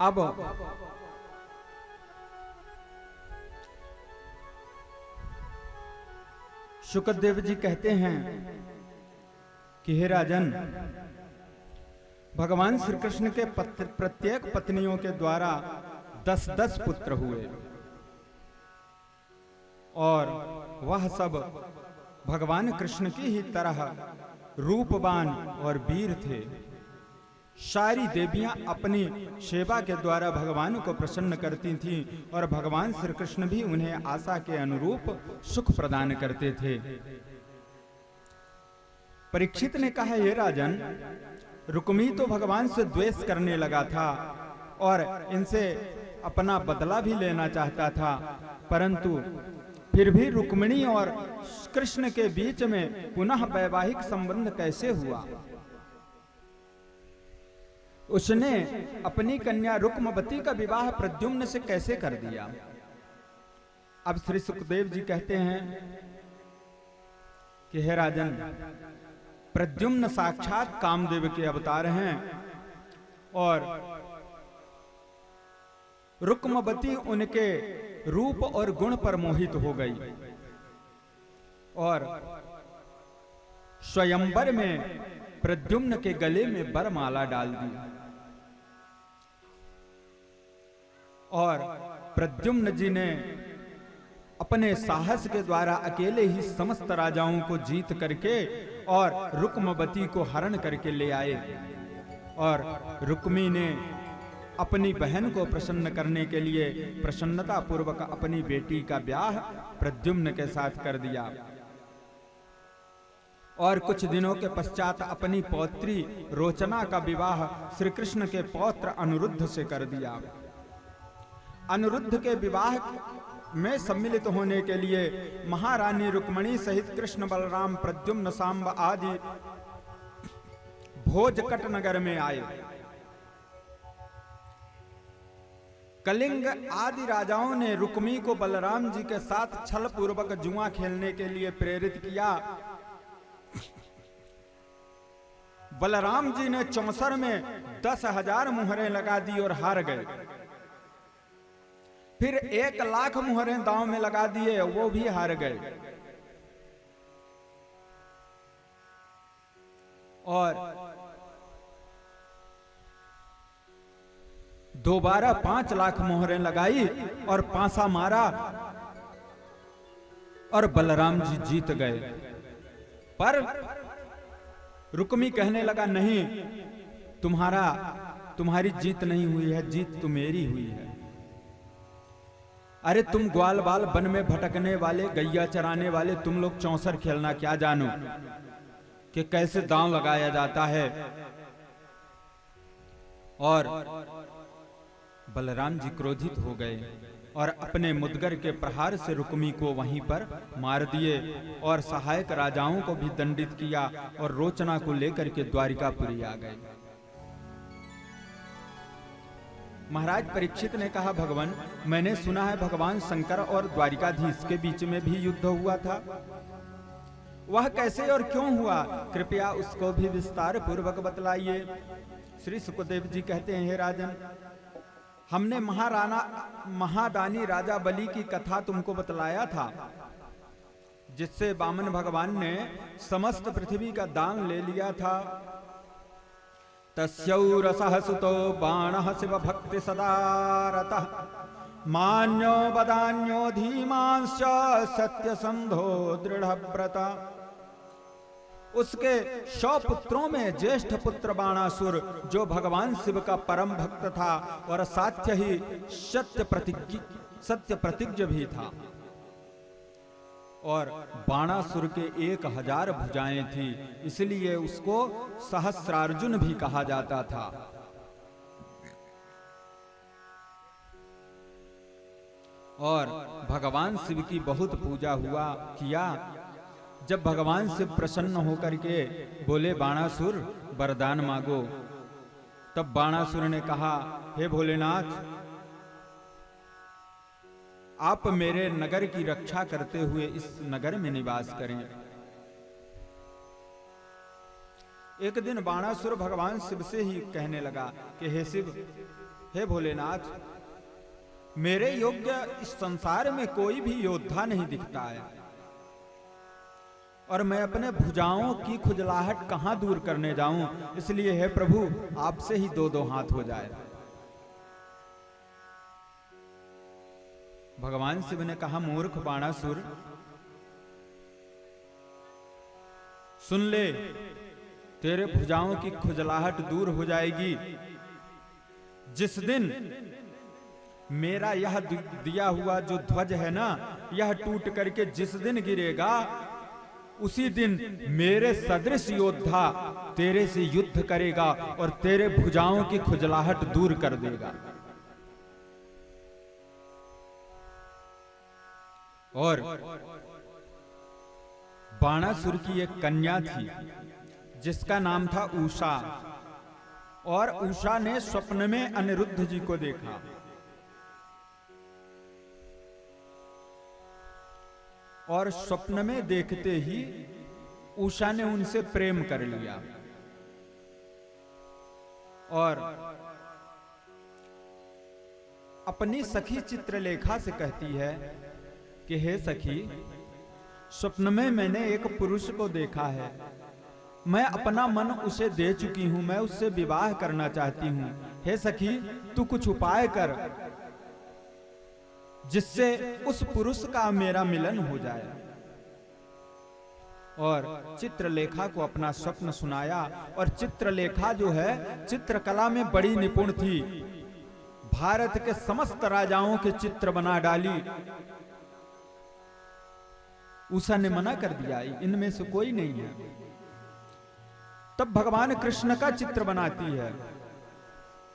अब शुकदेव जी कहते हैं कि हे राजन, भगवान श्री कृष्ण के प्रत्येक पत्नियों के द्वारा 10-10 पुत्र हुए और वह सब भगवान कृष्ण की ही तरह रूपवान और वीर थे। सारी देवियां अपनी सेवा के द्वारा भगवान को प्रसन्न करती थीं और भगवान श्री कृष्ण भी उन्हें आशा के अनुरूप सुख प्रदान करते थे। परीक्षित ने कहा, हे राजन, रुक्मी तो भगवान से द्वेष करने लगा था और इनसे अपना बदला भी लेना चाहता था, परंतु फिर भी रुक्मिणी और कृष्ण के बीच में पुनः वैवाहिक संबंध कैसे हुआ? उसने अपनी कन्या रुक्मवती का विवाह प्रद्युम्न से कैसे कर दिया? अब श्री सुखदेव जी कहते हैं कि हे राजन, प्रद्युम्न साक्षात कामदेव के अवतार हैं और रुक्मवती उनके रूप और गुण पर मोहित हो गई और स्वयंवर में प्रद्युम्न के गले में वरमाला डाल दी और प्रद्युम्न जी ने अपने साहस के द्वारा अकेले ही समस्त राजाओं को जीत करके और रुक्मवती को हरण करके ले आए और रुक्मी ने अपनी बहन को प्रसन्न करने के लिए प्रसन्नता पूर्वक अपनी बेटी का ब्याह प्रद्युम्न के साथ कर दिया और कुछ दिनों के पश्चात अपनी पौत्री रोचना का विवाह श्री कृष्ण के पौत्र अनिरुद्ध से कर दिया। अनिरुद्ध के विवाह में सम्मिलित होने के लिए महारानी रुक्मिणी सहित कृष्ण, बलराम, प्रद्युम्न, सांब आदि भोजकट नगर में आए। कलिंग आदि राजाओं ने रुक्मी को बलराम जी के साथ छल पूर्वक जुआ खेलने के लिए प्रेरित किया। बलराम जी ने चौसर में 10,000 मुहरें लगा दी और हार गए। फिर 1,00,000 मुहरें दांव में लगा दिए, वो भी हार गए और दोबारा 5,00,000 मुहरें लगाई और पांसा मारा और बलराम जी जीत गए। पर रुक्मी कहने लगा, नहीं, तुम्हारी जीत नहीं हुई है, जीत तो मेरी हुई है। अरे तुम ग्वाल बाल वन में भटकने वाले, गैया चराने वाले, तुम लोग चौसर खेलना क्या जानो कि कैसे दांव लगाया जाता है। और बलराम जी क्रोधित हो गए और अपने मुदगर के प्रहार से रुक्मी को वहीं पर मार दिए और सहायक राजाओं को भी दंडित किया और रोचना को लेकर के द्वारिकापुरी आ गए। महाराज परीक्षित ने कहा, भगवान, मैंने सुना है भगवान शंकर और द्वारिकाधीश के बीच में भी युद्ध हुआ था, वह कैसे और क्यों हुआ? कृपया उसको भी विस्तार पूर्वक बतलाइए। श्री सुखदेव जी कहते हैं, हे राजन, हमने महादानी राजा बलि की कथा तुमको बतलाया था, जिससे वामन भगवान ने समस्त पृथ्वी का दान ले लिया था। तस्यौरसः सुतो बाणः शिव भक्ति सदा रतः, मान्यो बदान्यो धीमांश्च सत्यसंधो दृढ़व्रता। उसके 100 पुत्रों में ज्येष्ठ पुत्र बाणासुर, जो भगवान शिव का परम भक्त था और साथ ही सत्य प्रतिज्ञ भी था, और बाणासुर के 1000 भुजाएं थी, इसलिए उसको सहस्रार्जुन भी कहा जाता था। और भगवान शिव की बहुत पूजा किया। जब भगवान शिव प्रसन्न होकर के बोले, बाणासुर वरदान मांगो, तब बाणासुर ने कहा, हे भोलेनाथ, आप मेरे नगर की रक्षा करते हुए इस नगर में निवास करें। एक दिन बाणासुर भगवान शिव से ही कहने लगा कि हे शिव, हे भोलेनाथ, मेरे योग्य इस संसार में कोई भी योद्धा नहीं दिखता है, और मैं अपने भुजाओं की खुजलाहट कहां दूर करने जाऊं, इसलिए हे प्रभु आपसे ही दो दो हाथ हो जाए। भगवान शिव ने कहा, मूर्ख बाणासुर, सुन ले, तेरे भुजाओं की खुजलाहट दूर हो जाएगी जिस दिन मेरा यह दिया हुआ जो ध्वज है ना, यह टूट करके जिस दिन गिरेगा, उसी दिन मेरे सदृश योद्धा तेरे से युद्ध करेगा और तेरे भुजाओं की खुजलाहट दूर कर देगा। और बाणासुर की एक कन्या थी जिसका नाम था उषा, और उषा ने स्वप्न में अनिरुद्ध जी को देखा। और स्वप्न में देखते ही उषा ने उनसे प्रेम कर लिया, और अपनी सखी चित्रलेखा से कहती है कि हे सखी, स्वप्न में मैंने एक पुरुष को देखा है, मैं अपना मन उसे दे चुकी हूं, मैं उससे विवाह करना चाहती हूं। हे सखी, तू कुछ उपाय कर जिससे उस पुरुष का मेरा मिलन हो जाए। और चित्रलेखा को अपना स्वप्न सुनाया, और चित्रलेखा जो है चित्रकला में बड़ी निपुण थी, भारत के समस्त राजाओं के चित्र बना डाली। उषा ने मना कर दिया, इनमें से कोई नहीं है। तब भगवान कृष्ण का चित्र बनाती है,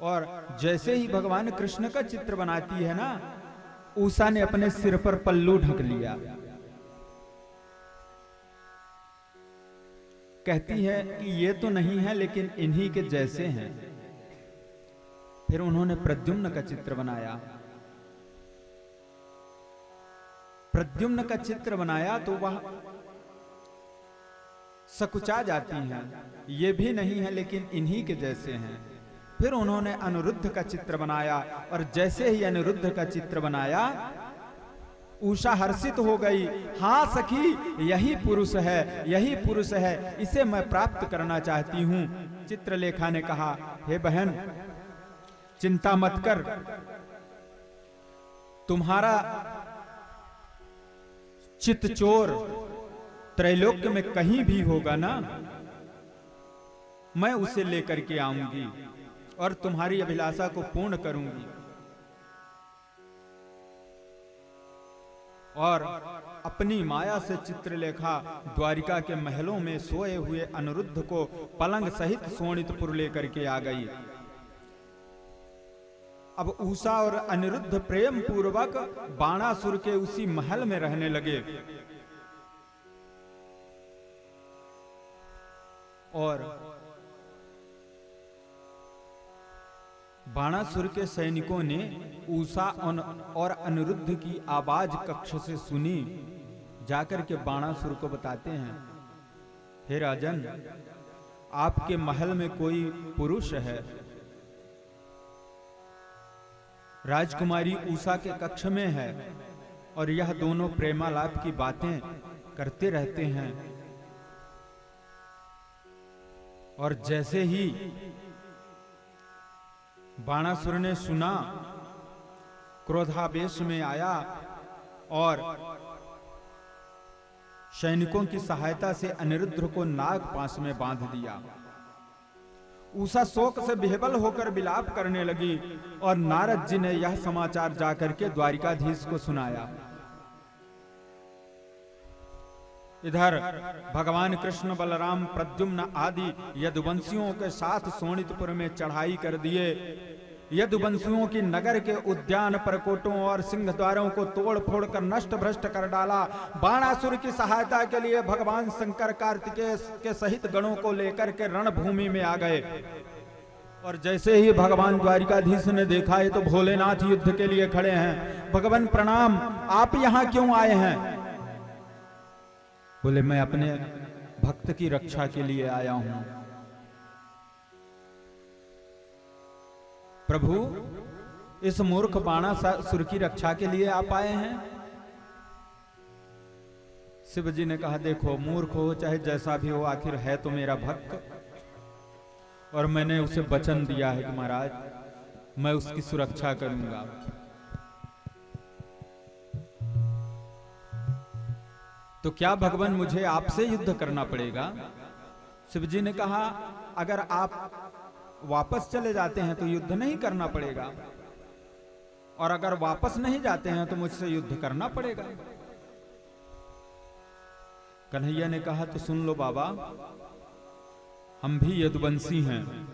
और जैसे ही भगवान कृष्ण का चित्र बनाती है ना, उषा ने अपने सिर पर पल्लू ढक लिया। कहती है कि ये तो नहीं है, लेकिन इन्हीं के जैसे हैं। फिर उन्होंने प्रद्युम्न का चित्र बनाया। प्रद्युम्न का चित्र बनाया तो वह सकुचा जाती हैं, ये भी नहीं है लेकिन इन्हीं के जैसे हैं। फिर उन्होंने अनिरुद्ध का चित्र बनाया, और जैसे ही अनिरुद्ध का चित्र बनाया, उषा हर्षित हो गई। हाँ सखी, यही पुरुष है, यही पुरुष है, इसे मैं प्राप्त करना चाहती हूं। चित्रलेखा ने कहा, हे बहन, चिंता मत कर, तुम्हारा चितचोर त्रैलोक्य में कहीं भी होगा ना, मैं उसे लेकर के आऊंगी और तुम्हारी अभिलाषा को पूर्ण करूंगी। और अपनी माया से चित्रलेखा द्वारिका के महलों में सोए हुए अनिरुद्ध को पलंग सहित शोणितपुर लेकर के आ गई। अब उषा और अनिरुद्ध प्रेम पूर्वक बाणासुर के उसी महल में रहने लगे। और बाणासुर के सैनिकों ने उषा और अनिरुद्ध की आवाज कक्ष से सुनी। जाकर के बाणासुर को बताते हैं, हे राजन, आपके महल में कोई पुरुष है, राजकुमारी उषा के कक्ष में है, और यह दोनों प्रेमालाप की बातें करते रहते हैं। और जैसे ही बाणासुर ने सुना, क्रोधावेश में आया और सैनिकों की सहायता से अनिरुद्ध को नागपाश में बांध दिया। उषा शोक से विह्वल होकर विलाप करने लगी, और नारद जी ने यह समाचार जाकर के द्वारिकाधीश को सुनाया। इधर भगवान कृष्ण, बलराम, प्रद्युम्न आदि यदुवंशियों के साथ शोणितपुर में चढ़ाई कर दिए। यदुवंशियों की नगर के उद्यान, परकोटों और सिंह द्वारों को तोड़ फोड़ कर नष्ट भ्रष्ट कर डाला। बाणासुर की सहायता के लिए भगवान शंकर कार्तिकेय के सहित गणों को लेकर के रणभूमि में आ गए। और जैसे ही भगवान द्वारिकाधीश ने देखा, ये तो भोलेनाथ युद्ध के लिए खड़े हैं। भगवान प्रणाम, आप यहाँ क्यों आए हैं? बोले, मैं अपने भक्त की रक्षा के लिए आया हूं। प्रभु, इस मूर्ख बाणासुर की रक्षा के लिए आप आए हैं? शिव जी ने कहा, देखो मूर्ख हो चाहे जैसा भी हो, आखिर है तो मेरा भक्त, और मैंने उसे वचन दिया है कि महाराज मैं उसकी सुरक्षा करूंगा। तो क्या भगवान मुझे आपसे युद्ध करना पड़ेगा? शिव जी ने कहा, अगर आप वापस चले जाते हैं तो युद्ध नहीं करना पड़ेगा, और अगर वापस नहीं जाते हैं तो मुझसे युद्ध करना पड़ेगा। कन्हैया ने कहा, तो सुन लो बाबा, हम भी यदुवंशी हैं,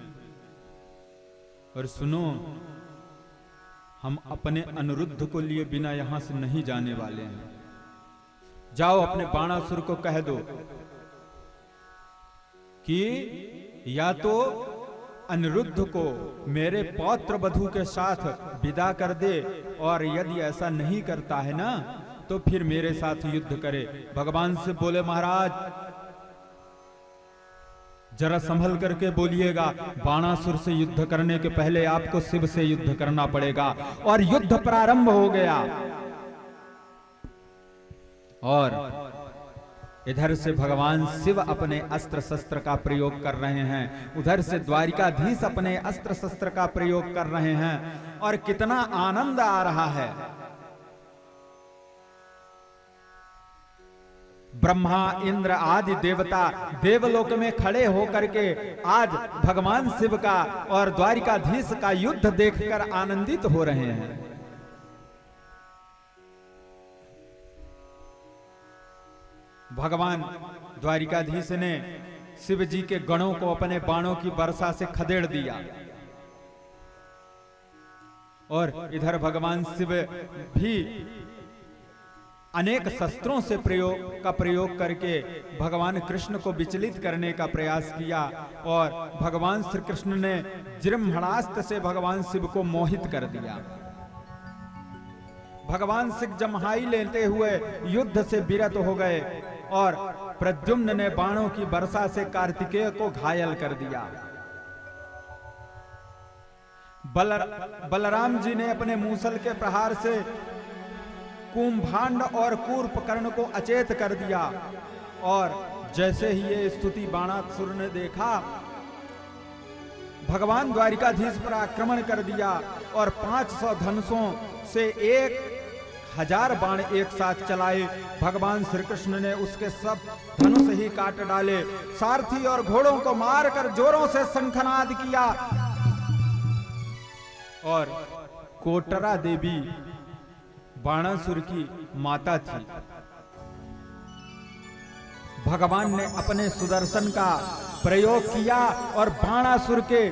और सुनो, हम अपने अनिरुद्ध को लिए बिना यहां से नहीं जाने वाले हैं। जाओ अपने बाणासुर को कह दो कि या तो अनिरुद्ध को मेरे पौत्र वधू के साथ विदा कर दे, और यदि ऐसा नहीं करता है ना तो फिर मेरे साथ युद्ध करे। भगवान से बोले, महाराज जरा संभल करके बोलिएगा, बाणासुर से युद्ध करने के पहले आपको शिव से युद्ध करना पड़ेगा। और युद्ध प्रारंभ हो गया, और इधर से भगवान शिव अपने अस्त्र शस्त्र का प्रयोग कर रहे हैं, उधर से द्वारिकाधीश अपने अस्त्र शस्त्र का प्रयोग कर रहे हैं, और कितना आनंद आ रहा है। ब्रह्मा इंद्र आदि देवता देवलोक में खड़े होकर के आज भगवान शिव का और द्वारिकाधीश का युद्ध देखकर आनंदित हो रहे हैं। भगवान द्वारिकाधीश ने शिव जी के गणों को अपने बाणों की वर्षा से खदेड़ दिया, और इधर भगवान शिव भी अनेक शस्त्रों से प्रयोग करके भगवान कृष्ण को विचलित करने का प्रयास किया, और भगवान श्री कृष्ण ने जिह्वास्त्र से भगवान शिव को मोहित कर दिया। भगवान शिव जम्हाई लेते हुए युद्ध से विरत हो गए, और प्रद्युम्न ने बाणों की वर्षा से कार्तिकेय को घायल कर दिया। बलराम जी ने अपने मूसल के प्रहार से कुंभांड और कूर्पकर्ण को अचेत कर दिया, और जैसे ही ये स्तुति बाणासुर ने देखा, भगवान द्वारिकाधीश पर आक्रमण कर दिया, और 500 धनुषों से 1000 बाण एक साथ चलाए। भगवान श्री कृष्ण ने उसके सब धनुष ही काट डाले, सारथी और घोड़ों को मारकर जोरों से शंखनाद किया, और कोटरा देवी बाणासुर की माता थी। भगवान ने अपने सुदर्शन का प्रयोग किया और बाणासुर के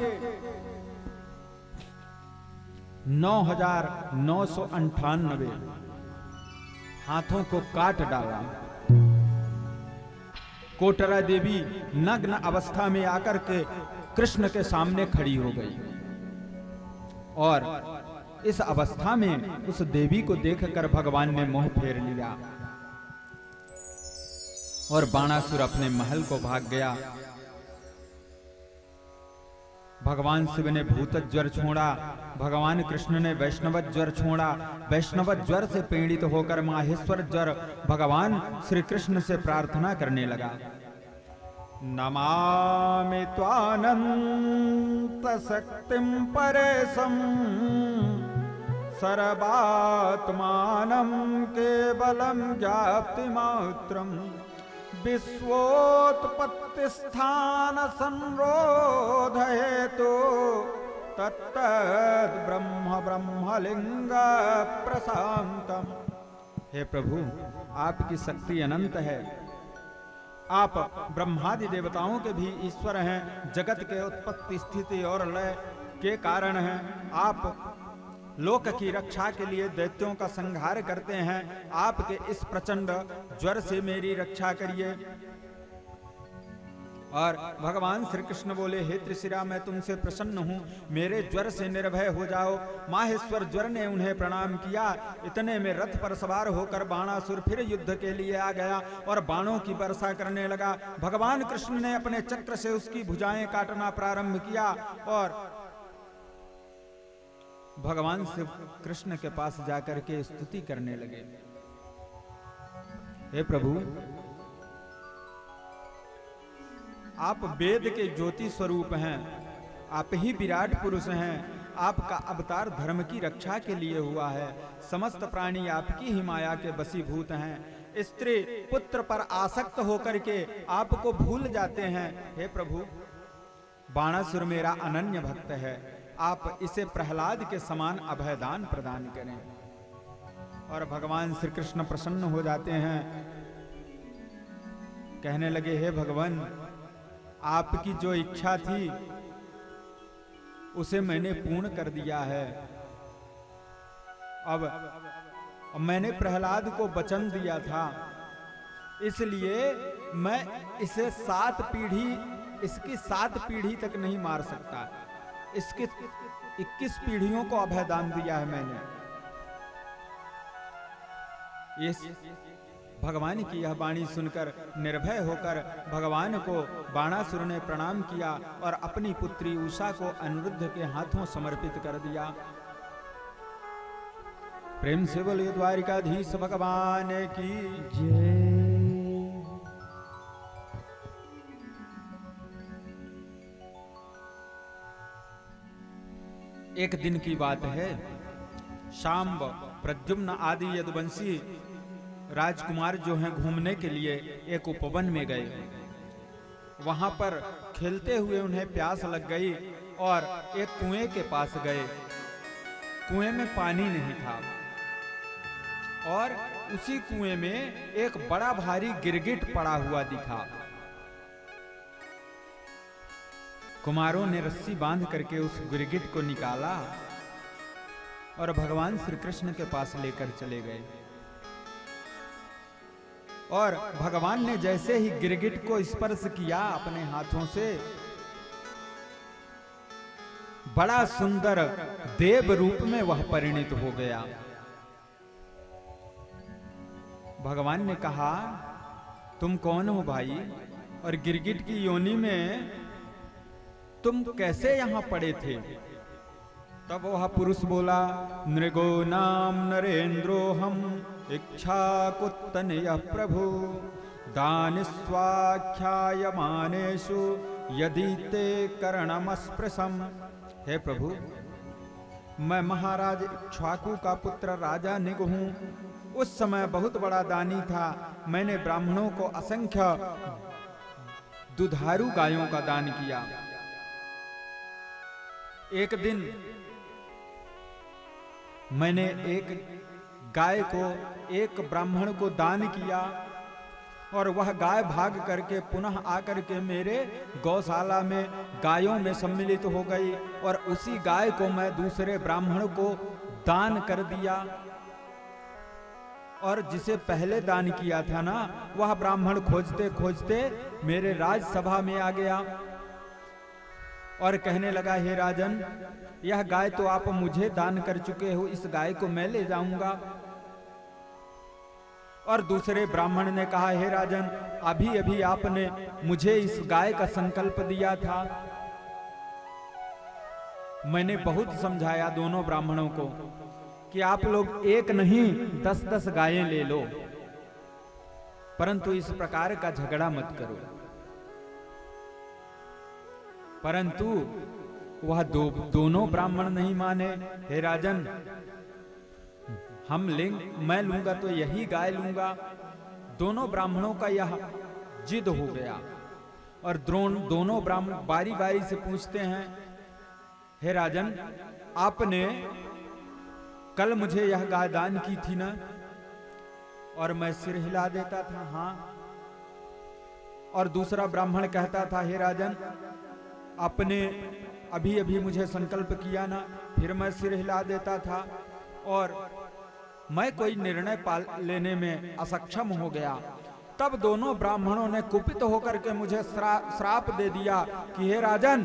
9,998 हाथों को काट डाला। कोटरा देवी नग्न अवस्था में आकर के कृष्ण के सामने खड़ी हो गई, और इस अवस्था में उस देवी को देखकर भगवान ने मोह फेर लिया, और बाणासुर अपने महल को भाग गया। भगवान शिव ने भूत ज्वर छोड़ा, भगवान कृष्ण ने वैष्णव ज्वर छोड़ा। वैष्णव ज्वर से पीड़ित होकर माहेश्वर ज्वर भगवान श्री कृष्ण से प्रार्थना करने लगा। नमामि त्वानंत शक्तिं परेशं सर्वात्मानं केवलं ज्ञाप्तिमात्रं विश्वोत्पत्तिस्थान संरोध हेतु तत्तद् ब्रह्म ब्रह्मलिंग प्रशांतम। हे प्रभु, आपकी शक्ति अनंत है, आप ब्रह्मादि देवताओं के भी ईश्वर हैं, जगत के उत्पत्ति स्थिति और लय के कारण हैं। आप लोक की रक्षा के लिए दैत्यों का संहार करते हैं, आपके इस प्रचंड ज्वर से मेरी रक्षा करिए। और भगवान श्री कृष्ण बोले, हे त्रिशिरा, मैं तुमसे प्रसन्न हूँ, मेरे ज्वर से निर्भय हो जाओ। माहेश्वर ज्वर ने उन्हें प्रणाम किया। इतने में रथ पर सवार होकर बाणासुर फिर युद्ध के लिए आ गया और बाणों की वर्षा करने लगा। भगवान कृष्ण ने अपने चक्र से उसकी भुजाएं काटना प्रारंभ किया और भगवान शिव कृष्ण के पास जाकर के स्तुति करने लगे। हे प्रभु, आप वेद के ज्योति स्वरूप हैं, आप ही विराट पुरुष हैं, आपका अवतार धर्म की रक्षा के लिए हुआ है, समस्त प्राणी आपकी ही माया के वशीभूत हैं, स्त्री पुत्र पर आसक्त होकर के आपको भूल जाते हैं। हे प्रभु, बाणासुर मेरा अनन्य भक्त है, आप इसे प्रहलाद के समान अभयदान प्रदान करें। और भगवान श्री कृष्ण प्रसन्न हो जाते हैं, कहने लगे, हे भगवान, आपकी जो इच्छा थी उसे मैंने पूर्ण कर दिया है। अब मैंने प्रहलाद को वचन दिया था, इसलिए मैं इसे इसकी 7 पीढ़ी तक नहीं मार सकता। इसके 21 पीढ़ियों को अभयदान दिया है मैंने। ये भगवान की यह वाणी सुनकर निर्भय होकर भगवान को बाणासुर ने प्रणाम किया और अपनी पुत्री उषा को अनिरुद्ध के हाथों समर्पित कर दिया। प्रेम से बोलिए द्वारिकाधीश भगवान की जय। एक दिन की बात है, शांब, प्रद्युम्न आदि यदुवंशी राजकुमार जो हैं घूमने के लिए एक उपवन में गए। वहां पर खेलते हुए उन्हें प्यास लग गई और एक कुएं के पास गए। कुएं में पानी नहीं था और उसी कुएं में एक बड़ा भारी गिरगिट पड़ा हुआ दिखा। कुमारों ने रस्सी बांध करके उस गिरगिट को निकाला और भगवान श्री कृष्ण के पास लेकर चले गए। और भगवान ने जैसे ही गिरगिट को स्पर्श किया अपने हाथों से, बड़ा सुंदर देव रूप में वह परिणित हो गया। भगवान ने कहा, तुम कौन हो भाई, और गिरगिट की योनि में तुम कैसे यहां पड़े थे? तब वह पुरुष बोला, नृगो नाम नरेंद्रो हम इच्छाकुत्तनयः प्रभु दान स्वाख्यायमानेषु यदि ते करणमस्पृशम्। हे प्रभु, मैं महाराज इक्ष्वाकु का पुत्र राजा निग हूं। उस समय बहुत बड़ा दानी था। मैंने ब्राह्मणों को असंख्य दुधारू गायों का दान किया। एक दिन मैंने एक गाय को एक ब्राह्मण को दान किया और वह गाय भाग करके पुनः आकर के मेरे गौशाला में गायों में सम्मिलित हो गई और उसी गाय को मैं दूसरे ब्राह्मण को दान कर दिया। और जिसे पहले दान किया था ना, वह ब्राह्मण खोजते खोजते मेरे राजसभा में आ गया और कहने लगा, हे राजन, यह गाय तो आप मुझे दान कर चुके हो, इस गाय को मैं ले जाऊंगा। और दूसरे ब्राह्मण ने कहा, हे राजन, अभी अभी आपने मुझे इस गाय का संकल्प दिया था। मैंने बहुत समझाया दोनों ब्राह्मणों को कि आप लोग एक नहीं 10-10 गायें ले लो, परंतु इस प्रकार का झगड़ा मत करो। परंतु वह दोनों ब्राह्मण नहीं माने। हे राजन, मैं लूंगा तो यही गाय लूंगा। दोनों ब्राह्मणों का यह जिद हो गया और दोनों ब्राह्मण बारी बारी से पूछते हैं, हे राजन, आपने कल मुझे यह गाय दान की थी ना? और मैं सिर हिला देता था, हाँ। और दूसरा ब्राह्मण कहता था, हे राजन, आपने अभी अभी मुझे संकल्प किया ना? फिर मैं सिर हिला देता था और मैं कोई निर्णय लेने में असक्षम हो गया। तब दोनों ब्राह्मणों ने कुपित होकर के मुझे श्राप दे दिया कि हे राजन,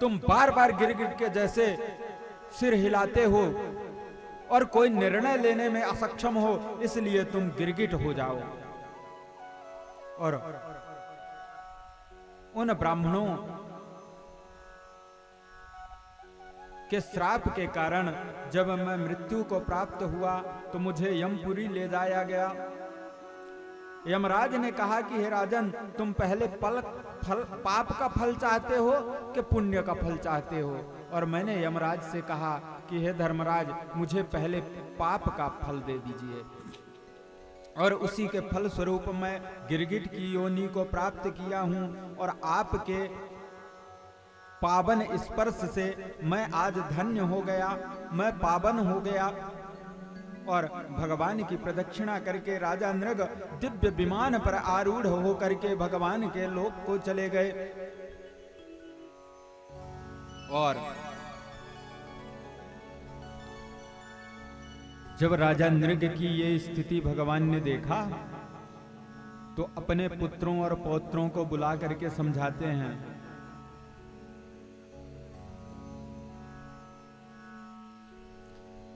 तुम बार बार गिरगिट के जैसे सिर हिलाते हो और कोई निर्णय लेने में असक्षम हो, इसलिए तुम गिरगिट हो जाओ। और उन ब्राह्मणों के श्राप के कारण जब मैं मृत्यु को प्राप्त हुआ तो मुझे यमपुरी ले जाया गया। यमराज ने कहा कि हे राजन, तुम पहले पाप का फल चाहते हो कि पुण्य का फल चाहते हो? और मैंने यमराज से कहा कि हे धर्मराज, मुझे पहले पाप का फल दे दीजिए, और उसी के फल स्वरूप मैं गिरगिट की योनि को प्राप्त किया हूं, और आपके पावन स्पर्श से मैं आज धन्य हो गया, मैं पावन हो गया। और भगवान की प्रदक्षिणा करके राजा नृग दिव्य विमान पर आरूढ़ होकर के भगवान के लोक को चले गए। और जब राजा नृग की ये स्थिति भगवान ने देखा तो अपने पुत्रों और पौत्रों को बुला करके समझाते हैं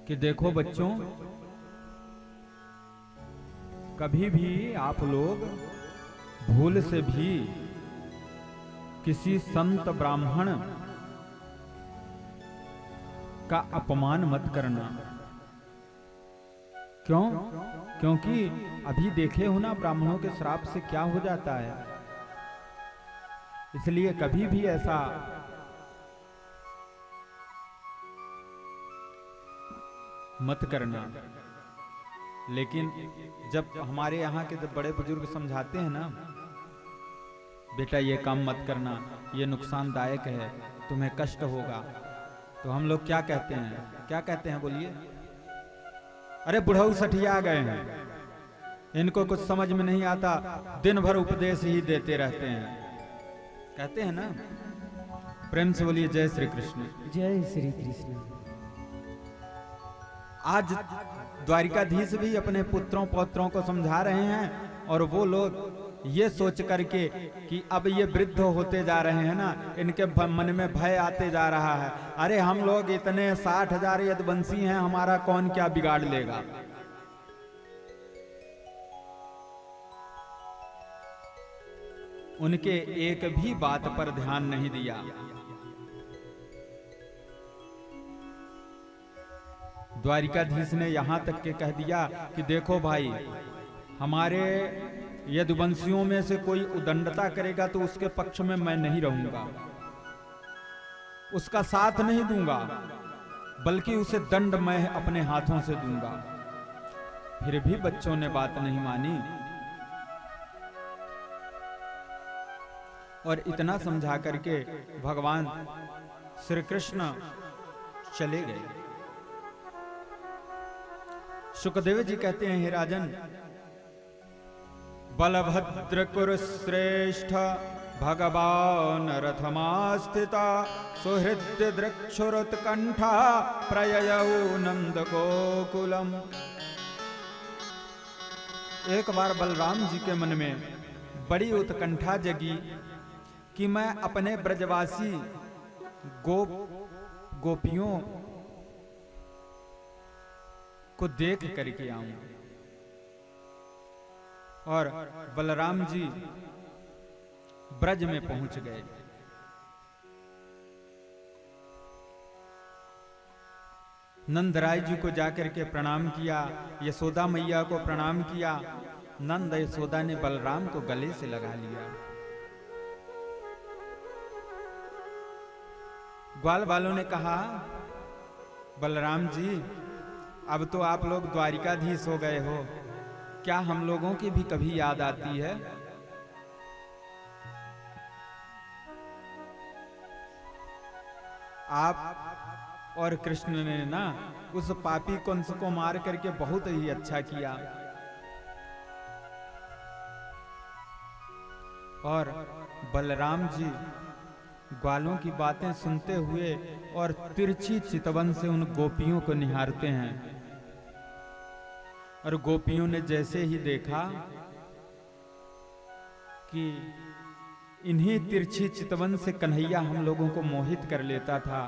कि देखो बच्चों, कभी भी आप लोग भूल से भी किसी संत ब्राह्मण का अपमान मत करना। क्यों? क्योंकि अभी देखे हो ना ब्राह्मणों के श्राप से क्या हो जाता है। इसलिए कभी भी ऐसा मत करना। लेकिन जब हमारे यहाँ के जब बड़े बुजुर्ग समझाते हैं ना, बेटा ये काम मत करना, ये नुकसानदायक है, तुम्हें कष्ट होगा, तो हम लोग क्या कहते हैं? क्या कहते हैं बोलिए? अरे बुढ़ऊ सठिया गए हैं, इनको कुछ समझ में नहीं आता, दिन भर उपदेश ही देते रहते हैं, कहते हैं ना। प्रेम से बोलिए जय श्री कृष्ण। जय श्री कृष्ण। आज द्वारिकाधीश भी अपने पुत्रों पौत्रों को समझा रहे हैं, और वो लोग ये सोच करके कि अब ये वृद्ध होते जा रहे हैं ना, इनके मन में भय आते जा रहा है। अरे हम लोग इतने 60,000 यदुवंशी हैं, हमारा कौन क्या बिगाड़ लेगा? उनके एक भी बात पर ध्यान नहीं दिया। द्वारिकाधीश ने यहां तक के कह दिया कि देखो भाई, हमारे यदुवंशियों में से कोई उदंडता करेगा तो उसके पक्ष में मैं नहीं रहूंगा, उसका साथ नहीं दूंगा, बल्कि उसे दंड मैं अपने हाथों से दूंगा। फिर भी बच्चों ने बात नहीं मानी और इतना समझा करके भगवान श्री कृष्ण चले गए। सुखदेव जी कहते हैं, हे राजन, बलभद्र कुरुश्रेष्ठ भगवान रथमास्थिता सुहृद्य दृक्षुरुत्कंठा प्रययौ नंद गोकुलम। एक बार बलराम जी के मन में बड़ी उत्कंठा जगी कि मैं अपने ब्रजवासी गोपियों को देख करके आऊं। और बलराम जी ब्रज में पहुंच गए। नंदराय जी को जाकर के प्रणाम किया, यशोदा मैया को प्रणाम किया। नंद यशोदा ने बलराम को गले से लगा लिया। ग्वाल वालों ने कहा, बलराम जी, अब तो आप लोग द्वारिकाधीश हो गए हो, क्या हम लोगों की भी कभी याद आती है? आप और कृष्ण ने ना उस पापी कंस को मार करके बहुत ही अच्छा किया। और बलराम जी ग्वालों की बातें सुनते हुए और तिरछी चितवन से उन गोपियों को निहारते हैं। और गोपियों ने जैसे ही देखा कि इन्हीं तिरछी चितवन से कन्हैया हम लोगों को मोहित कर लेता था,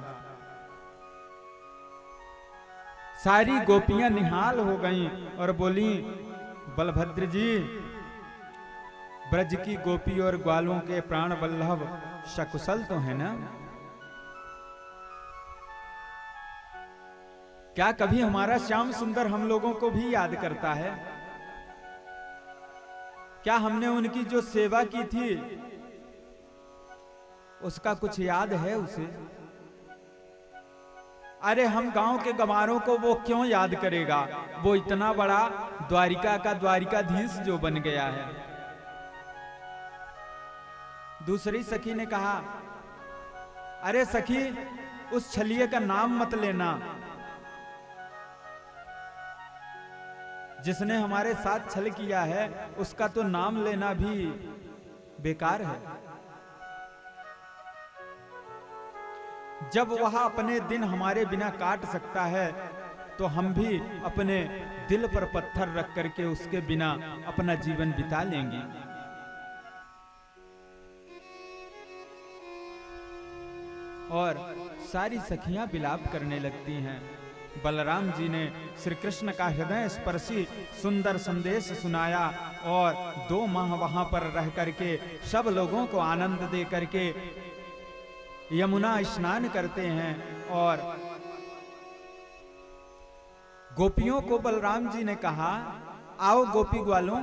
सारी गोपियां निहाल हो गईं और बोली, बलभद्र जी, ब्रज की गोपी और ग्वालों के प्राण वल्लभ सकुशल तो है ना? क्या कभी हमारा श्याम सुंदर हम लोगों को भी याद करता है? क्या हमने उनकी जो सेवा की थी उसका कुछ याद है उसे? अरे हम गांव के गंवारों को वो क्यों याद करेगा? वो इतना बड़ा द्वारिका का द्वारिकाधीश जो बन गया है। दूसरी सखी ने कहा, अरे सखी, उस छलिए का नाम मत लेना, जिसने हमारे साथ छल किया है उसका तो नाम लेना भी बेकार है। जब वह अपने दिन हमारे बिना काट सकता है तो हम भी अपने दिल पर पत्थर रख करके उसके बिना अपना जीवन बिता लेंगे। और सारी सखियां विलाप करने लगती हैं। बलराम जी ने श्री कृष्ण का हृदय स्पर्शी सुंदर संदेश सुनाया और 2 माह वहां पर रह करके सब लोगों को आनंद दे करके यमुना स्नान करते हैं। और गोपियों को बलराम जी ने कहा, आओ गोपी ग्वालों,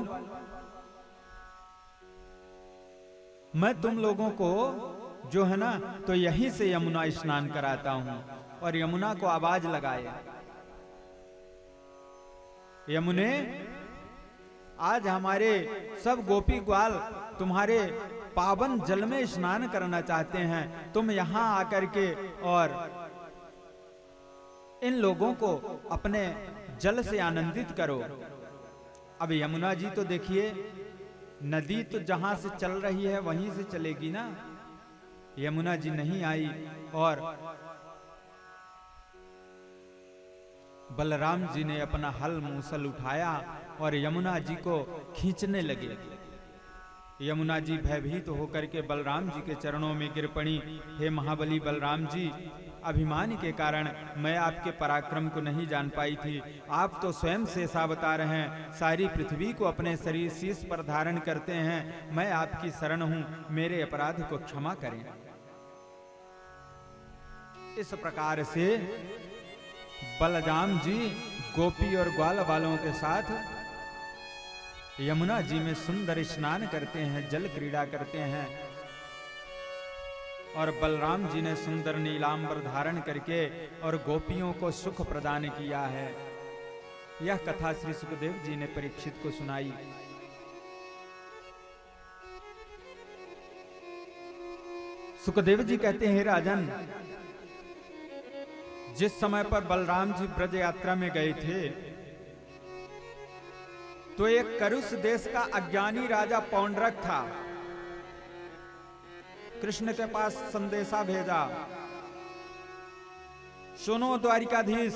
मैं तुम लोगों को जो है ना तो यहीं से यमुना स्नान कराता हूं। और यमुना को आवाज लगाए, यमुने, आज हमारे सब गोपी ग्वाल तुम्हारे पावन जल में स्नान करना चाहते हैं। तुम यहां आकर के और इन लोगों को अपने जल से आनंदित करो। अब यमुना जी तो देखिए, नदी तो जहां से चल रही है वहीं से चलेगी ना। यमुना जी नहीं आई और बलराम जी ने अपना हल मूसल उठाया और यमुना जी को खींचने लगे। यमुना जी भयभीत होकर के बलराम जी के चरणों में गिर पड़ी। हे महाबली बलराम जी, अभिमान के कारण मैं आपके पराक्रम को नहीं जान पाई थी। आप तो स्वयं शेषा बता रहे हैं, सारी पृथ्वी को अपने शरीर शीश पर धारण करते हैं। मैं आपकी शरण हूं, मेरे अपराध को क्षमा करें। इस प्रकार से बलराम जी गोपी और ग्वाल वालों के साथ यमुना जी में सुंदर स्नान करते हैं, जल क्रीड़ा करते हैं। और बलराम जी ने सुंदर नीलांबर धारण करके और गोपियों को सुख प्रदान किया है। यह कथा श्री सुखदेव जी ने परीक्षित को सुनाई। सुखदेव जी कहते हैं, राजन, जिस समय पर बलराम जी ब्रज यात्रा में गए थे तो एक करुष देश का अज्ञानी राजा पौंड्रक था। कृष्ण के पास संदेशा भेजा, सुनो द्वारिकाधीश,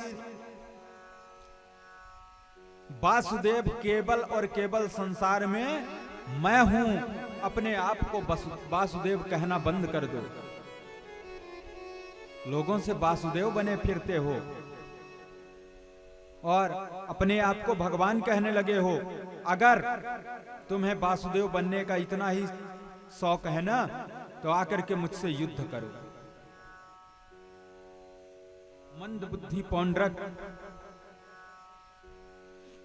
वासुदेव केवल और केवल संसार में मैं हूं। अपने आप को वासुदेव कहना बंद कर दो। लोगों से वासुदेव बने फिरते हो और अपने आप को भगवान कहने लगे हो। अगर तुम्हें वासुदेव बनने का इतना ही शौक है ना तो आकर के मुझसे युद्ध करो। मंद बुद्धि पौंड्रक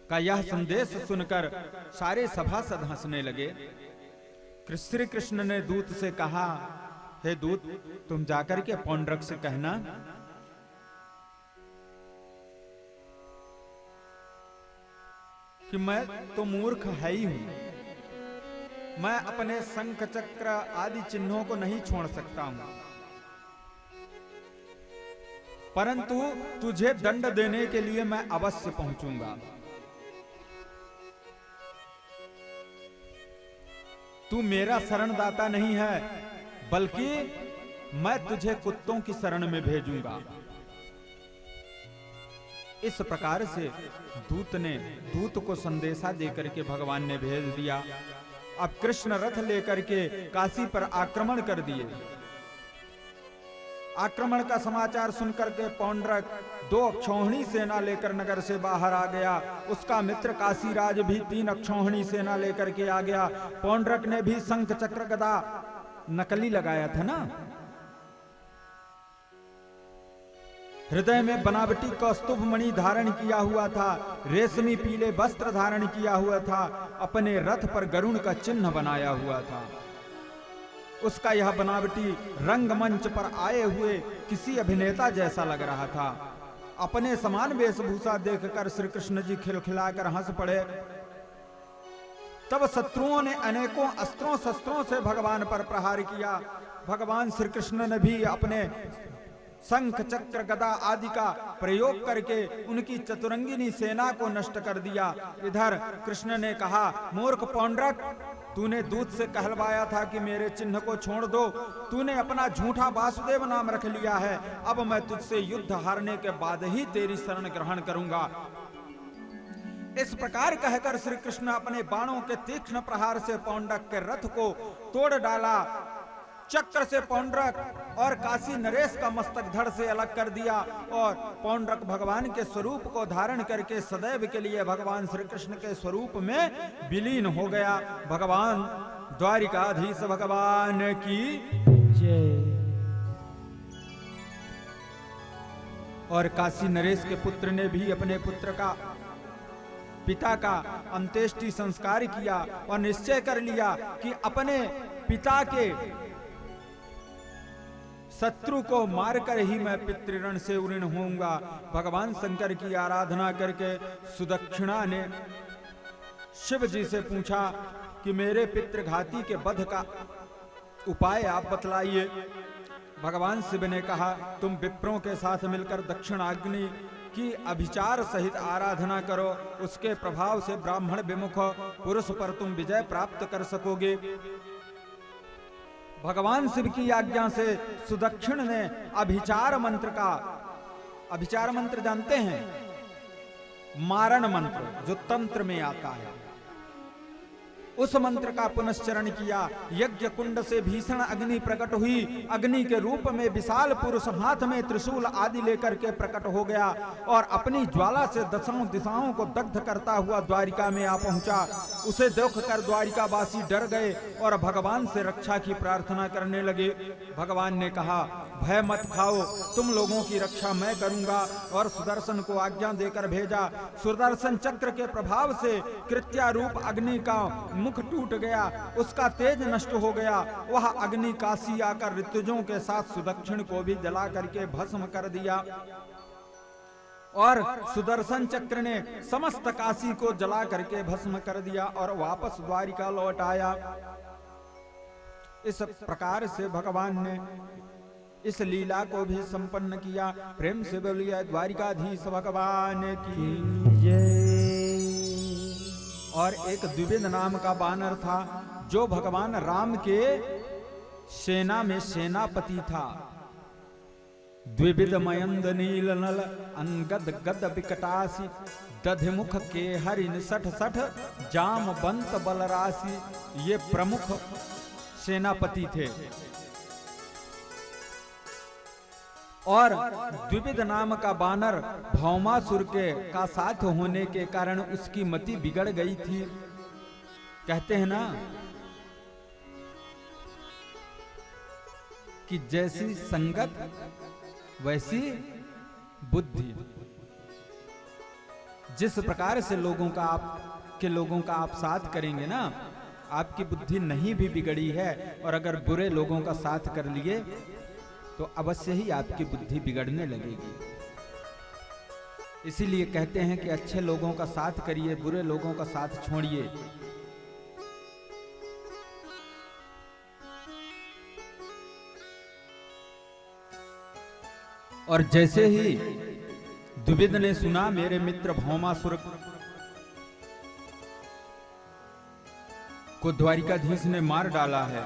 का यह संदेश सुनकर सारे सभासद हंसने लगे। श्री कृष्ण ने दूत से कहा, हे दूत, तुम जाकर के पौंड्रक से कहना कि मैं तो मूर्ख है ही हूं। मैं अपने शंख चक्र आदि चिन्हों को नहीं छोड़ सकता हूं, परंतु तुझे दंड देने के लिए मैं अवश्य पहुंचूंगा। तू मेरा शरणदाता नहीं है, बल्कि मैं तुझे कुत्तों की शरण में भेजूंगा। इस प्रकार से दूत को संदेशा देकर के भगवान ने भेज दिया। अब कृष्ण रथ लेकर के काशी पर आक्रमण कर दिए। आक्रमण का समाचार सुनकर के पौंड्रक 2 अक्षौहिणी सेना लेकर नगर से बाहर आ गया। उसका मित्र काशीराज भी 3 अक्षौहिणी सेना लेकर के आ गया। पौंड्रक ने भी शंख चक्र गदा नकली लगाया था ना, हृदय में बनावटी कौस्तुभ मणि धारण किया हुआ था, रेशमी पीले वस्त्र धारण किया हुआ था, अपने रथ पर गरुड़ का चिन्ह बनाया हुआ था। उसका यह बनावटी रंगमंच पर आए हुए किसी अभिनेता जैसा लग रहा था। अपने समान वेशभूषा देखकर श्री कृष्ण जी खिलखिलाकर हंस पड़े। तब शत्रुओं ने अनेकों अस्त्रों शस्त्रों से भगवान पर प्रहार किया। भगवान श्री कृष्ण ने भी अपने शंख चक्र गदा आदि का प्रयोग करके उनकी चतुरंगिनी सेना को नष्ट कर दिया। इधर कृष्ण ने कहा, मूर्ख पौंड्रक, तूने दूत से कहलवाया था कि मेरे चिन्ह को छोड़ दो, तूने अपना झूठा वासुदेव नाम रख लिया है। अब मैं तुझसे युद्ध हारने के बाद ही तेरी शरण ग्रहण करूंगा। इस प्रकार कहकर श्री कृष्ण अपने बाणों के तीक्ष्ण प्रहार से पौंड्रक के रथ को तोड़ डाला। चक्र से पौंड्रक और काशी नरेश का मस्तक धड़ से अलग कर दिया और पौंड्रक भगवान के स्वरूप को धारण करके सदैव के लिए भगवान श्री कृष्ण के स्वरूप में विलीन हो गया। भगवान द्वारिकाधीश भगवान की जय। और काशी नरेश के पुत्र ने भी अपने पुत्र का पिता का अंत्येष्टि संस्कार किया और निश्चय कर लिया कि अपने पिता के शत्रु को मारकर ही मैं पितृऋण से ऋण होऊंगा। भगवान शंकर की आराधना करके सुदक्षिणा ने शिव जी से पूछा कि मेरे पितृघाती के वध का उपाय आप बतलाइए। भगवान शिव ने कहा, तुम विप्रों के साथ मिलकर दक्षिणाग्नि की अभिचार सहित आराधना करो, उसके प्रभाव से ब्राह्मण विमुख पुरुष पर तुम विजय प्राप्त कर सकोगे। भगवान शिव की आज्ञा से सुदक्षिण ने अभिचार मंत्र जानते हैं? मारण मंत्र जो तंत्र में आता है, उस मंत्र का पुनश्चरण किया। यज्ञ कुंड से भीषण अग्नि प्रकट हुई। अग्नि के रूप में विशाल पुरुष हाथ में त्रिशूल आदि लेकर के प्रकट हो गया और अपनी ज्वाला से दसों दिशाओं को दग्ध करता हुआ द्वारिका में आ पहुंचा। उसे देखकर द्वारिकावासी डर गए और भगवान से रक्षा की प्रार्थना करने लगे। भगवान ने कहा, भय मत खाओ, तुम लोगों की रक्षा मैं करूंगा। और सुदर्शन को आज्ञा देकर भेजा। सुदर्शन चक्र के प्रभाव से कृत्यारूप अग्नि का मुख टूट गया, उसका तेज नष्ट हो गया। वह अग्नि काशी आकर ऋतुजों के साथ सुदक्षिण को भी जला करके भस्म कर दिया और सुदर्शन चक्र ने समस्त काशी को जला करके भस्म कर दिया और वापस द्वारिका लौट आया। इस प्रकार से भगवान ने इस लीला को भी संपन्न किया। प्रेम से बोलिए द्वारिकाधीश भगवान की जय। और एक द्विविद नाम का बानर था जो भगवान राम के सेना में सेनापति था। द्विविद मयंद नील नल अंगद गद विकटासी, दधिमुख के हरिन सठ सठ जाम बंत बलरासी। ये प्रमुख सेनापति थे। और द्विविद नाम का बानर भौमासुर के का साथ होने के कारण उसकी मति बिगड़ गई थी। कहते हैं ना कि जैसी संगत वैसी बुद्धि। जिस प्रकार से लोगों का आप साथ करेंगे ना, आपकी बुद्धि नहीं भी बिगड़ी है और अगर बुरे लोगों का साथ कर लिए तो अवश्य ही आपकी बुद्धि बिगड़ने लगेगी। इसीलिए कहते हैं कि अच्छे लोगों का साथ करिए, बुरे लोगों का साथ छोड़िए। और जैसे ही द्विविद ने सुना मेरे मित्र भौमासुर को द्वारिकाधीश ने मार डाला है,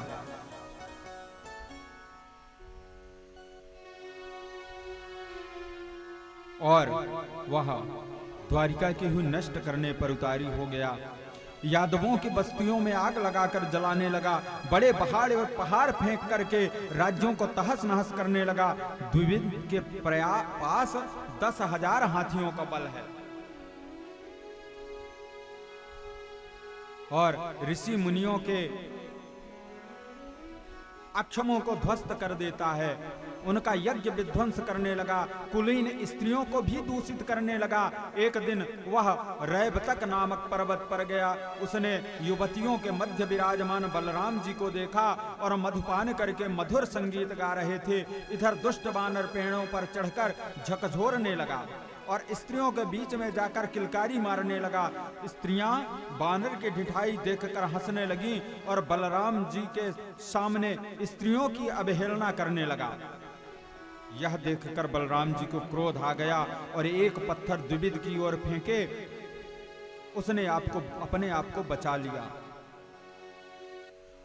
और वह द्वारिका की हुई नष्ट करने पर उतारी हो गया। यादवों की बस्तियों में आग लगाकर जलाने लगा। बड़े पहाड़ फेंक करके राज्यों को तहस नहस करने लगा। द्विविद के पास 10,000 हाथियों का बल है और ऋषि मुनियों के अक्षमों को ध्वस्त कर देता है। उनका यज्ञ विध्वंस करने लगा, कुलीन स्त्रियों को भी दूषित करने लगा। एक दिन वह रैबतक नामक पर्वत पर गया। उसने युवतियों के मध्य विराजमान बलराम जी को देखा और मधुपान करके मधुर संगीत गा रहे थे। इधर दुष्ट बानर पेड़ों पर चढ़कर झकझोरने लगा और स्त्रियों के बीच में जाकर किलकारी मारने लगा। स्त्रियां बानर की ढिठाई देखकर हंसने लगी और बलराम जी के सामने स्त्रियों की अवहेलना करने लगा। यह देखकर बलराम जी को क्रोध आ गया और एक पत्थर द्विविद की ओर फेंके उसने अपने आप को बचा लिया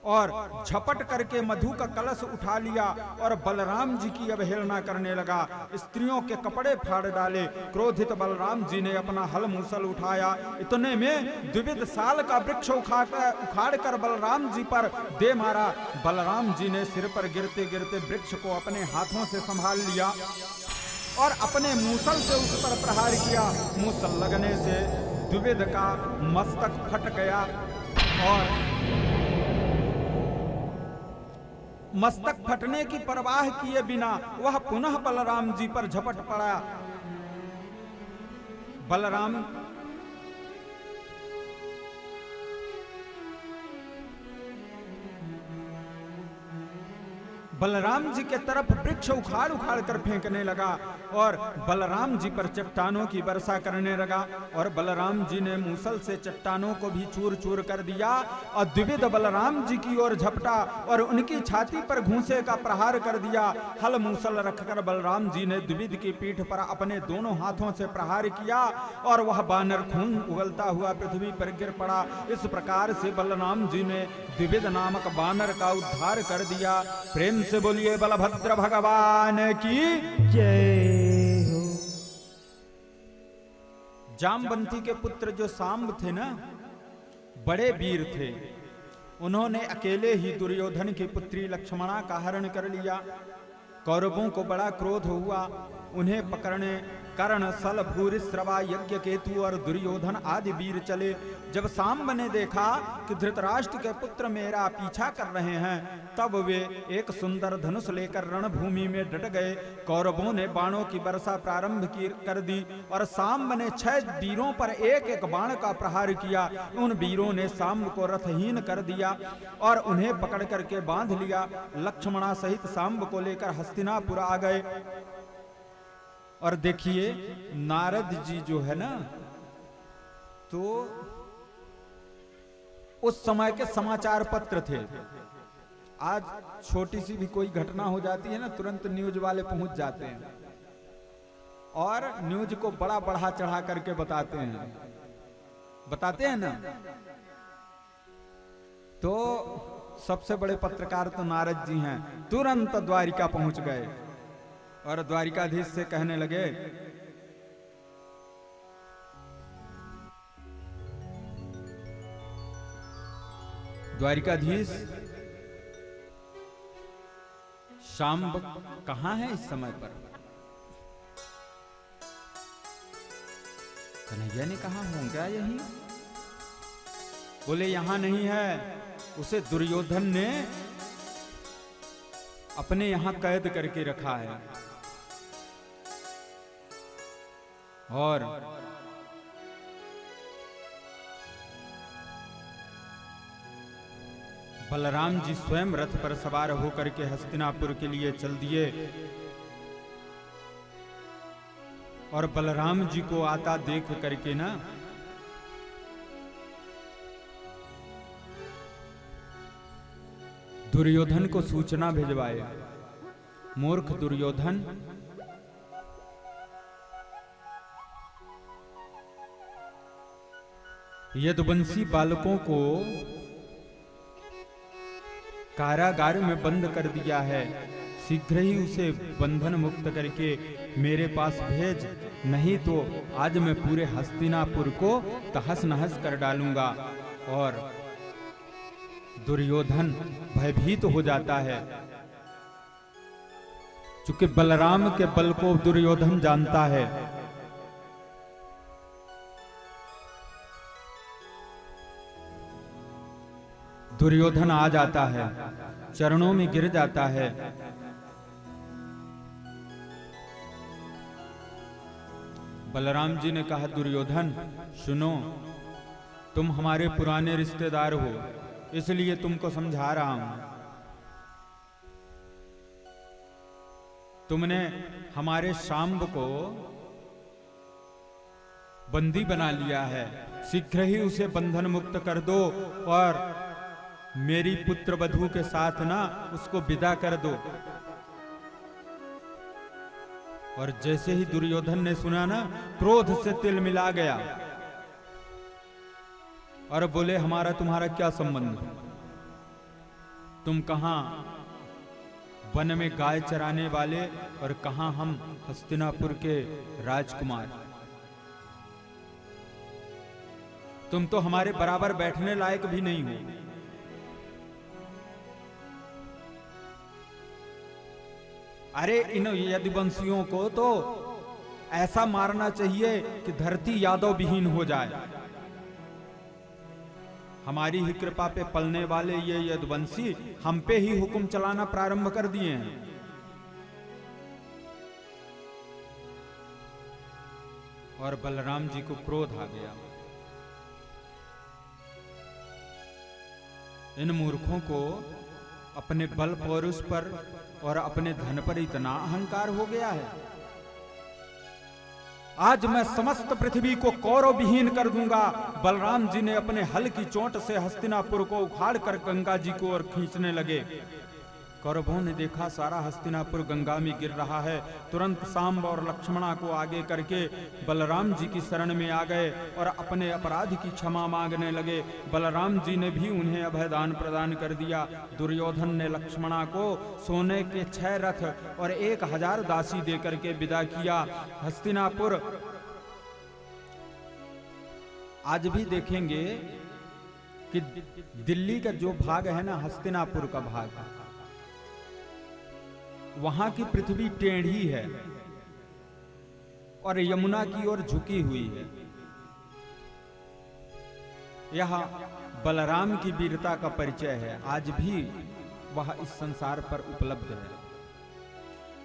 और झपट करके मधु का कलश उठा लिया और बलराम जी की अवहेलना करने लगा। स्त्रियों के कपड़े फाड़ डाले। क्रोधित बलराम जी ने अपना हल मूसल उठाया। इतने में द्विविद साल का वृक्ष उखाड़ कर बलराम जी पर दे मारा। बलराम जी ने सिर पर गिरते गिरते वृक्ष को अपने हाथों से संभाल लिया और अपने मूसल से उस पर प्रहार किया। मूसल लगने से द्विविद का मस्तक फट गया और मस्तक फटने की परवाह किए बिना वह पुनः बलराम जी पर झपट पड़ा। बलराम जी के तरफ वृक्ष उखाड़ उखाड़ कर फेंकने लगा और बलराम जी पर चट्टानों की वर्षा करने लगा और बलराम जी ने मूसल से चट्टानों को भी चूर चूर कर दिया और द्विविद बलराम जी की ओर झपटा और उनकी छाती पर घूंसे का प्रहार कर दिया। हल मूसल रखकर बलराम जी ने द्विविद की पीठ पर अपने दोनों हाथों से प्रहार किया और वह बानर खून उगलता हुआ पृथ्वी पर गिर पड़ा। इस प्रकार से बलराम जी ने द्विविद नामक बानर का उद्धार कर दिया। प्रेम से बोलिए बलभद्र भगवान की जय हो। जामवंती के पुत्र जो सांब थे ना, बड़े वीर थे। उन्होंने अकेले ही दुर्योधन की पुत्री लक्ष्मणा का हरण कर लिया। कौरवों को बड़ा क्रोध हुआ। उन्हें पकड़ने कर्ण, सल, भूरिश्रवा, यज्ञ केतु और दुर्योधन आदि वीर चले। जब सांब ने देखा कि धृतराष्ट्र के पुत्र मेरा पीछा कर रहे हैं, तब वे एक सुंदर धनुष लेकर रणभूमि में डट गए। कौरवों ने बाणों की वर्षा प्रारंभ कर दी और सांब ने 6 वीरों पर एक एक बाण का प्रहार किया। उन वीरों ने सांब को रथहीन कर दिया और उन्हें पकड़ करके बांध लिया। लक्ष्मणा सहित सांब को लेकर हस्तिनापुर आ गए। और देखिए नारद जी जो है ना, तो उस समय के समाचार पत्र थे। आज छोटी सी भी कोई घटना हो जाती है ना, तुरंत न्यूज वाले पहुंच जाते हैं और न्यूज को बड़ा बढ़ा चढ़ा करके बताते हैं ना। तो सबसे बड़े पत्रकार तो नारद जी हैं। तुरंत द्वारिका पहुंच गए और द्वारिकाधीश से कहने लगे, द्वारिकाधीश, सांब कहां है इस समय पर? कन्हैया ने कहा, होंगे यही। बोले यहां नहीं है, उसे दुर्योधन ने अपने यहां कैद करके रखा है और बलराम जी स्वयं रथ पर सवार होकर के हस्तिनापुर के लिए चल दिए और बलराम जी को आता देख करके ना दुर्योधन को सूचना भिजवाए। मूर्ख दुर्योधन, यदुवंशी बालकों को कारागार में बंद कर दिया है। शीघ्र ही उसे बंधन मुक्त करके मेरे पास भेज, नहीं तो आज मैं पूरे हस्तिनापुर को तहस नहस कर डालूंगा। और दुर्योधन भयभीत हो जाता है, चूंकि बलराम के बल को दुर्योधन जानता है। दुर्योधन आ जाता है, चरणों में गिर जाता है बलराम जी ने कहा, दुर्योधन सुनो, तुम हमारे पुराने रिश्तेदार हो, इसलिए तुमको समझा रहा हूं। तुमने हमारे शांब को बंदी बना लिया है, शीघ्र ही उसे बंधन मुक्त कर दो और मेरी पुत्र वधू के साथ ना उसको विदा कर दो। और जैसे ही दुर्योधन ने सुना ना, क्रोध से तिल मिला गया और बोले, हमारा तुम्हारा क्या संबंध? तुम कहां वन में गाय चराने वाले और कहां हम हस्तिनापुर के राजकुमार। तुम तो हमारे बराबर बैठने लायक भी नहीं हो। अरे इन यदुवंशियों को तो ऐसा मारना चाहिए कि धरती यादव विहीन हो जाए। हमारी ही कृपा पे पलने वाले ये यदुवंशी हम पे ही हुक्म चलाना प्रारंभ कर दिए हैं। और बलराम जी को क्रोध आ गया। इन मूर्खों को अपने बल पौरुष पर और अपने धन पर इतना अहंकार हो गया है। आज मैं समस्त पृथ्वी को कौरव विहीन कर दूंगा। बलराम जी ने अपने हल की चोट से हस्तिनापुर को उखाड़ कर गंगा जी को ओर खींचने लगे। कौरवों ने देखा सारा हस्तिनापुर गंगा में गिर रहा है। तुरंत सांब और लक्ष्मणा को आगे करके बलराम जी की शरण में आ गए और अपने अपराध की क्षमा मांगने लगे। बलराम जी ने भी उन्हें अभयदान प्रदान कर दिया। दुर्योधन ने लक्ष्मणा को सोने के 6 रथ और 1000 दासी देकर के विदा किया। हस्तिनापुर आज भी देखेंगे कि दिल्ली का जो भाग है ना, हस्तिनापुर का भाग, वहां की पृथ्वी टेढ़ी है और यमुना की ओर झुकी हुई है। यह बलराम की वीरता का परिचय है। आज भी वह इस संसार पर उपलब्ध है।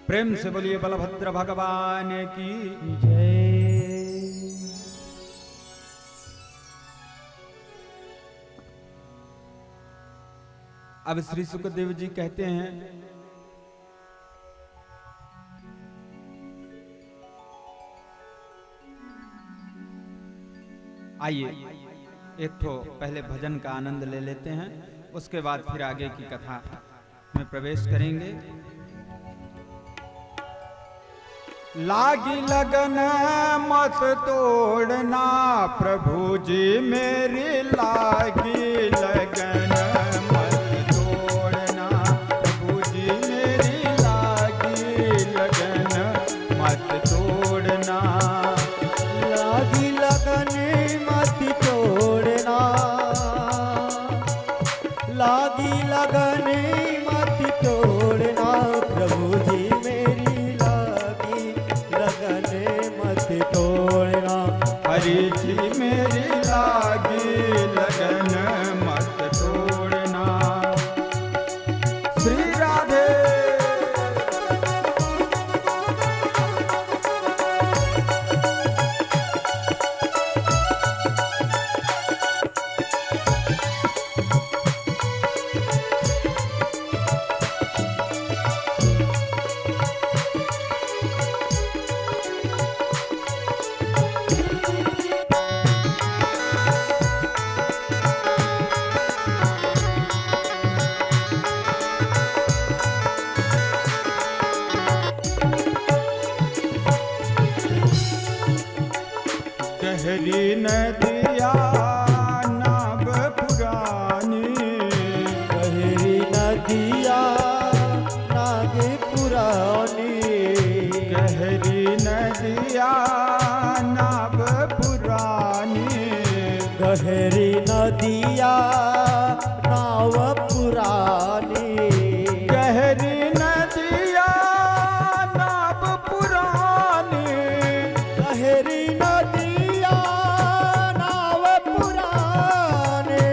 प्रेम से बोलिए बलभद्र भगवान की जय। अब श्री सुखदेव जी कहते हैं, आइए एक तो पहले भजन का आनंद ले लेते हैं, उसके बाद फिर आगे की कथा में प्रवेश करेंगे। लागी लगन मत तोड़ना प्रभु जी मेरी, लागी लगन मत तोड़ना प्रभु जी मेरी, लागी लगन मत तोड़ना, लागी लगन मत तोड़ना, लागी लगन मत तोड़ना प्रभु जी मेरी, लागी लगन मत तोड़ना, हरि जी मेरी लागी लगन मत तोड़ना। श्री राधे गहरी नदिया नाव पुरानी, गहरी नदिया नाग पुरानी, गहरी नदिया नाव पुरानी, गहरी नदिया नाव पुरानी, गहरी नदिया नाव पुरानी, गहरी नदिया नाव पुरानी,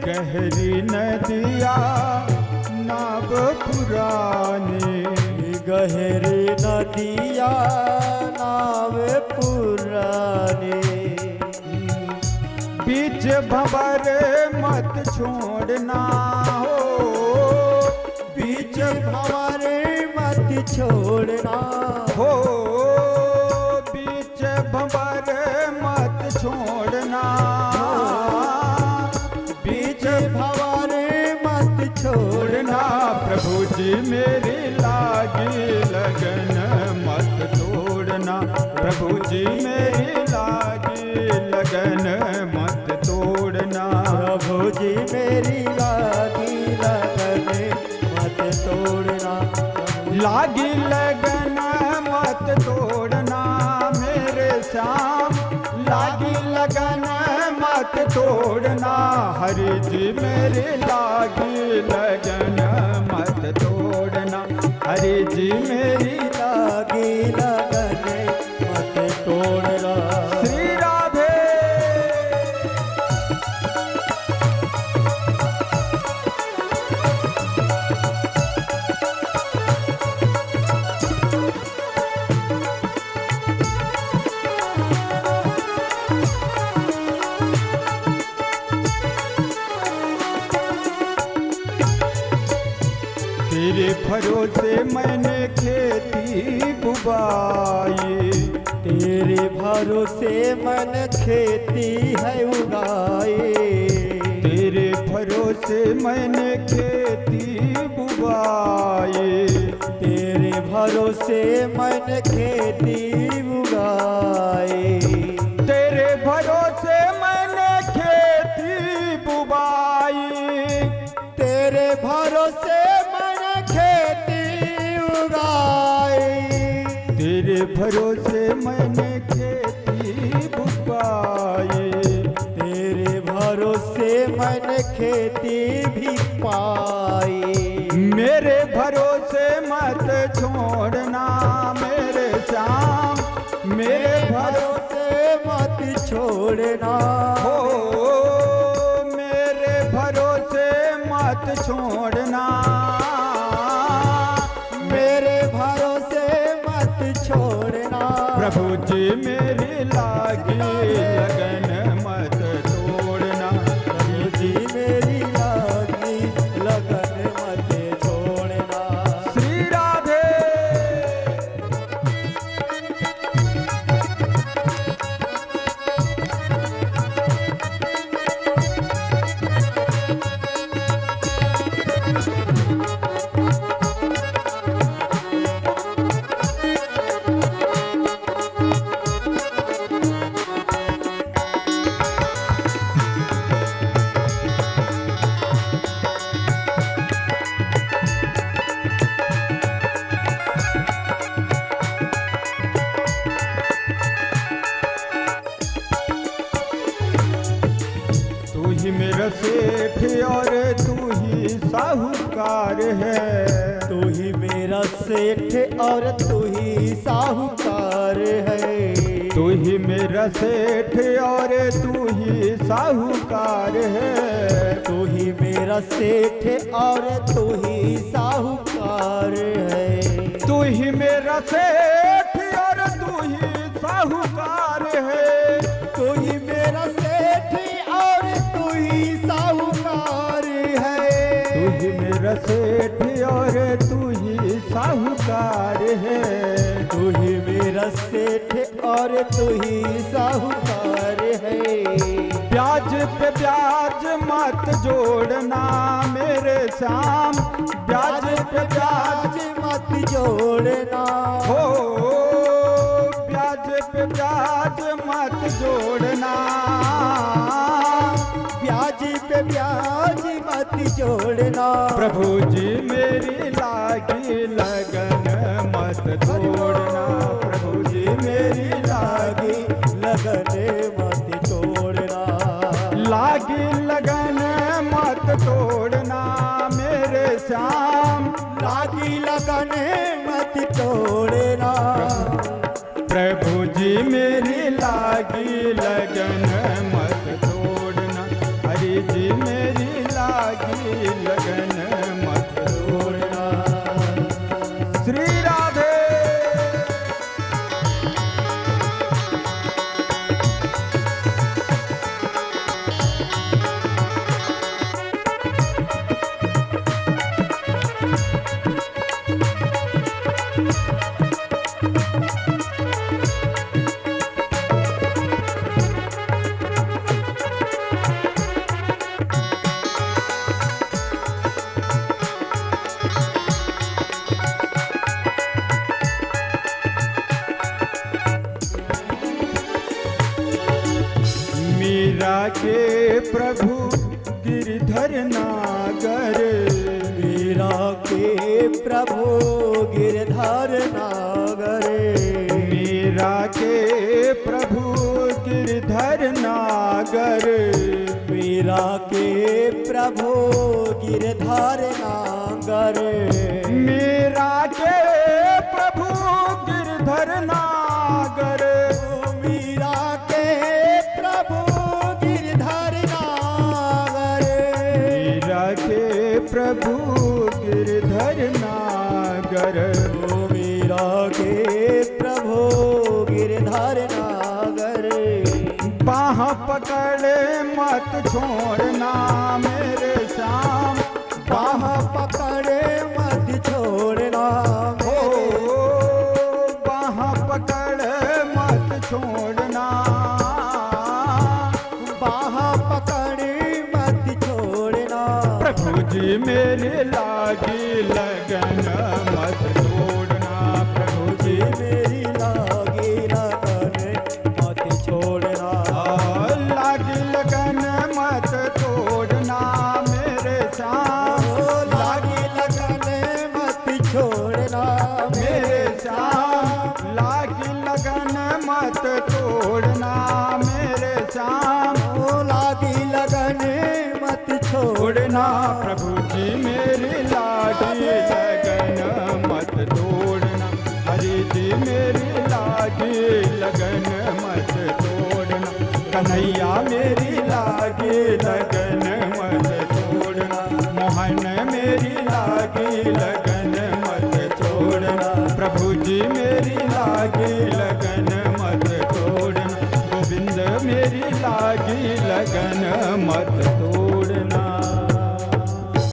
गहरी नदिया नाव पुरानी, गहरी नदिया नाव पुराने। बीच भंवर मत छोड़ना हो, बीच भंवर मत छोड़ना हो बीच भंवर मत छोड़ना, बीच भंवर मत छोड़ना। प्रभु जी मेरी लागी लगन मत तोड़ना, प्रभु जी मेरी लागी लगन मत तोड़ना, प्रभु जी मेरी लागी लगन मत तोड़ना। लागी लगन मत तोड़ना मेरे श्याम, लागी लगन मत तोड़ना, हरि जी मेरी लागी लगन मत तोड़ना, हरि जी मेरी लागी लगन मत तोड़ना। श्री राधे। तेरे भरोसे मैंने खेती बुबाई, तेरे भरोसे मन खेती है उगाई। तेरे भरोसे मैंने खेती बुबाई, तेरे भरोसे मन खेती उगाई। तेरे भरोसे मैंने खेती बुबाई, तेरे भरोसे मन खेती उगाई। तेरे भरोसे मैंने खेती बुबाई, तेरे भरोसे मन खेती भी पाई। मेरे भरोसे मत छोड़ना मेरे श्याम, मेरे भरोसे भरोसे मत छोड़ना हो, मेरे भरोसे मत छोड़ना, मेरे भरोसे मत छोड़ना। प्रभु जी मेरी लागी लगन मत तोड़ना, प्रभु जी मेरी लागी लगन मत छोड़ना। श्री राधे। तू ही मेरा सेठ और तू ही साहूकार है, तू ही मेरा सेठ और तू ही साहूकार है। तू ही मेरा सेठ और तू ही साहूकार है, तू ही मेरा सेठ और तू ही साहूकार है। तू ही मेरा सेठ और तू ही साहूकार है, तू ही मेरा सेठ और तू ही साहूकार है। तू ही मेरा सेठ और तू ही साहूकार है, तू ही मेरा सेठ और तू ही साहूकार है। ब्याज पे ब्याज मत जोड़ना मेरे श्याम, ब्याज पे ब्याज मत जोड़ना हो, ब्याज पे ब्याज मत जोड़ना, ब्याज पे ब्याज मत जोड़ना। प्रभु जी मेरी लागी लगन मत तोड़ना, प्रभु जी मेरी लागी लगन मत तोड़ना। लागी लगन मत तोड़ना मेरे श्याम, लागी लगन मत तोड़ना। प्रभु जी मेरी लागी लगन मत तोड़ना, हरि जी मेरी लागी लगन मत तोड़ना। श्री राधे। के प्रभु गिरधर नागर, मीरा के प्रभु गिरधर नागर, मीरा के प्रभु गिरधर नागर, मीरा के प्रभु गिरधर नागर, मीरा के प्रभु गिरधर नागर, मीरा के प्रभु गिरधर नागर, मीरा के प्रभु गिरधर नागर, मीरा के प्रभु गिरधर नागर, बाह पकड़े मत छोड़ना मेरे श्याम, बाह पकड़े मत छोड़ना ओ बाह पकड़े मत छोड़ना, बाह पकड़े मत छोड़ना, प्रभु जी मेरी लागी लगन मत छोड़ना, प्रभु जी मेरी लागी लगन मत छोड़ना, लागी लगन मत तोड़ना मेरे श्याम, लागी लगन मत छोड़ना मेरे श्याम, लागी लगन मत तोड़ना मेरे श्याम, लागी लगन मत छोड़ना प्रभु जी मेरी लागी लगन मत तोड़ना, हरि जी मेरी लागी लगन मत तोड़ना, कन्हैया मेरी लागी लगन मत तोड़ना, मोहन मेरी लागी लगन मत छोड़ना, प्रभु जी मेरी लागी लगन मत तोड़ना, गोविंद मेरी लागी लगन मत